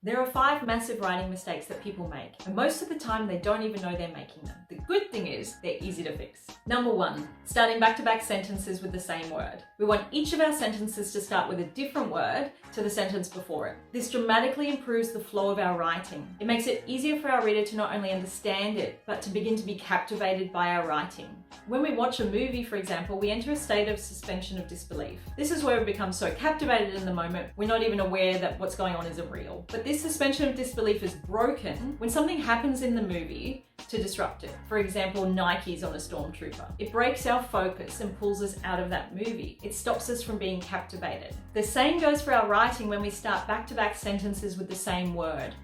There are 5 massive writing mistakes that people make, and most of the time they don't even know they're making them. The good thing is they're easy to fix. Number 1, starting back-to-back sentences with the same word. We want each of our sentences to start with a different word to the sentence before it. This dramatically improves the flow of our writing. It makes it easier for our reader to not only understand it, but to begin to be captivated by our writing. When we watch a movie, for example, we enter a state of suspension of disbelief. This is where we become so captivated in the moment, we're not even aware that what's going on isn't real. But this suspension of disbelief is broken when something happens in the movie to disrupt it. For example, Nike's on a stormtrooper. It breaks our focus and pulls us out of that movie. It stops us from being captivated. The same goes for our writing when we start back-to-back sentences with the same word.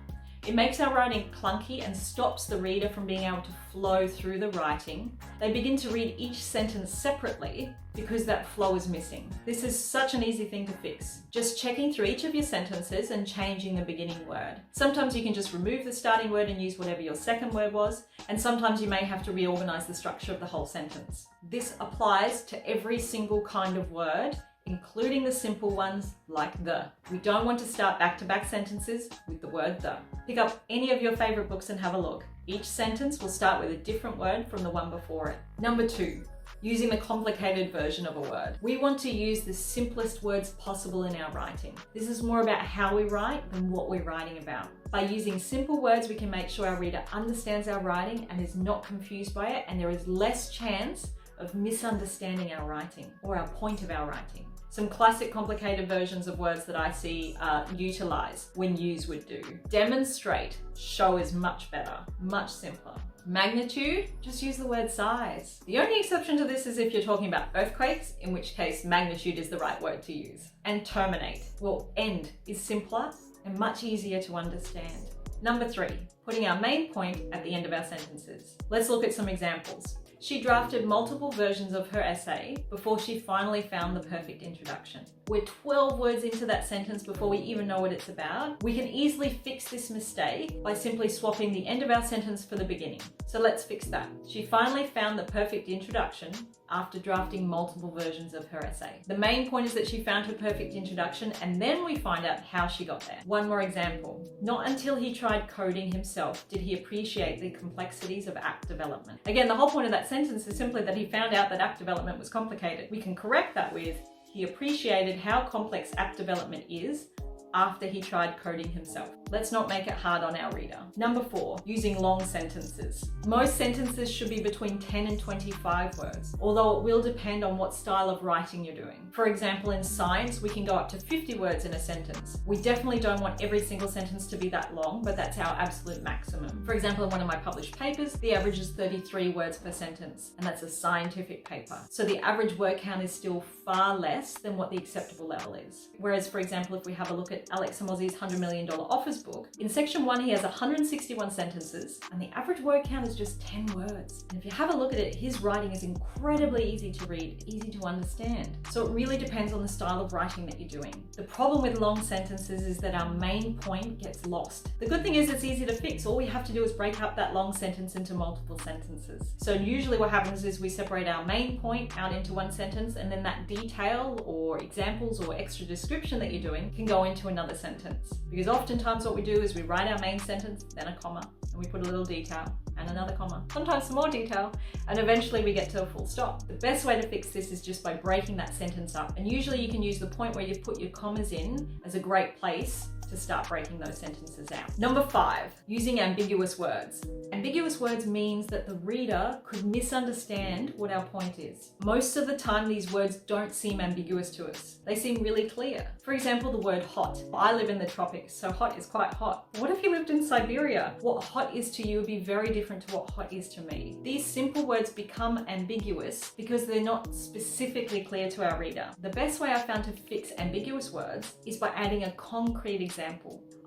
It makes our writing clunky and stops the reader from being able to flow through the writing. They begin to read each sentence separately because that flow is missing. This is such an easy thing to fix. Just checking through each of your sentences and changing the beginning word. Sometimes you can just remove the starting word and use whatever your second word was, and sometimes you may have to reorganize the structure of the whole sentence. This applies to every single kind of word, including the simple ones like the. We don't want to start back-to-back sentences with the word the. Pick up any of your favorite books and have a look. Each sentence will start with a different word from the one before it. Number 2, using the complicated version of a word. We want to use the simplest words possible in our writing. This is more about how we write than what we're writing about. By using simple words, we can make sure our reader understands our writing and is not confused by it, and there is less chance of misunderstanding our writing or our point of our writing. Some classic complicated versions of words that I see utilize when use would do. Demonstrate, show is much better, much simpler. Magnitude, just use the word size. The only exception to this is if you're talking about earthquakes, in which case magnitude is the right word to use. And terminate, well, end is simpler and much easier to understand. Number 3, putting our main point at the end of our sentences. Let's look at some examples. She drafted multiple versions of her essay before she finally found the perfect introduction. We're 12 words into that sentence before we even know what it's about. We can easily fix this mistake by simply swapping the end of our sentence for the beginning. So let's fix that. She finally found the perfect introduction after drafting multiple versions of her essay. The main point is that she found her perfect introduction, and then we find out how she got there. One more example. Not until he tried coding himself did he appreciate the complexities of app development. Again, the whole point of that sentence is simply that he found out that app development was complicated. We can correct that with, he appreciated how complex app development is after he tried coding himself. Let's not make it hard on our reader. Number 4, using long sentences. Most sentences should be between 10 and 25 words, although it will depend on what style of writing you're doing. For example, in science, we can go up to 50 words in a sentence. We definitely don't want every single sentence to be that long, but that's our absolute maximum. For example, in one of my published papers, the average is 33 words per sentence, and that's a scientific paper. So the average word count is still far less than what the acceptable level is. Whereas, for example, if we have a look at Alex Hormozi's $100 Million Offers book, in section 1 he has 161 sentences and the average word count is just 10 words. And if you have a look at it, his writing is incredibly easy to read, easy to understand. So it really depends on the style of writing that you're doing. The problem with long sentences is that our main point gets lost. The good thing is it's easy to fix. All we have to do is break up that long sentence into multiple sentences. So usually what happens is we separate our main point out into one sentence, and then that detail or examples or extra description that you're doing can go into another sentence. Because oftentimes what we do is we write our main sentence, then a comma, and we put a little detail and another comma, sometimes some more detail, and eventually we get to a full stop. The best way to fix this is just by breaking that sentence up. And usually you can use the point where you've put your commas in as a great place to start breaking those sentences out. Number 5, using ambiguous words. Ambiguous words means that the reader could misunderstand what our point is. Most of the time, these words don't seem ambiguous to us. They seem really clear. For example, the word hot. I live in the tropics, so hot is quite hot. What if you lived in Siberia? What hot is to you would be very different to what hot is to me. These simple words become ambiguous because they're not specifically clear to our reader. The best way I found to fix ambiguous words is by adding a concrete example.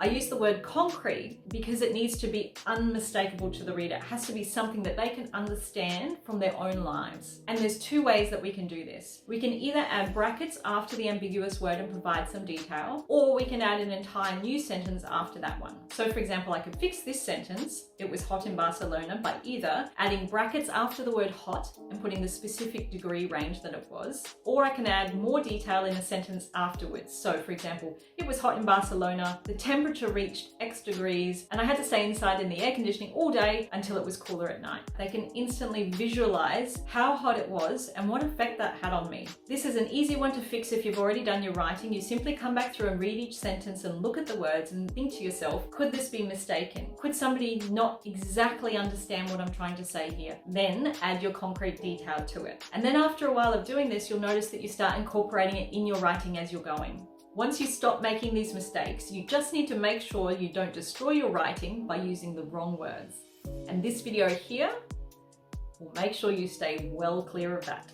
I use the word concrete because it needs to be unmistakable to the reader. It has to be something that they can understand from their own lives. And there's 2 ways that we can do this. We can either add brackets after the ambiguous word and provide some detail, or we can add an entire new sentence after that one. So for example, I could fix this sentence, it was hot in Barcelona, by either adding brackets after the word hot and putting the specific degree range that it was, or I can add more detail in a sentence afterwards. So for example, it was hot in Barcelona, the temperature temperature reached X degrees and I had to stay inside in the air conditioning all day until it was cooler at night. They can instantly visualize how hot it was and what effect that had on me. This is an easy one to fix if you've already done your writing. You simply come back through and read each sentence and look at the words and think to yourself, could this be mistaken? Could somebody not exactly understand what I'm trying to say here? Then add your concrete detail to it. And then after a while of doing this, you'll notice that you start incorporating it in your writing as you're going. Once you stop making these mistakes, you just need to make sure you don't destroy your writing by using the wrong words. And this video here will make sure you stay well clear of that.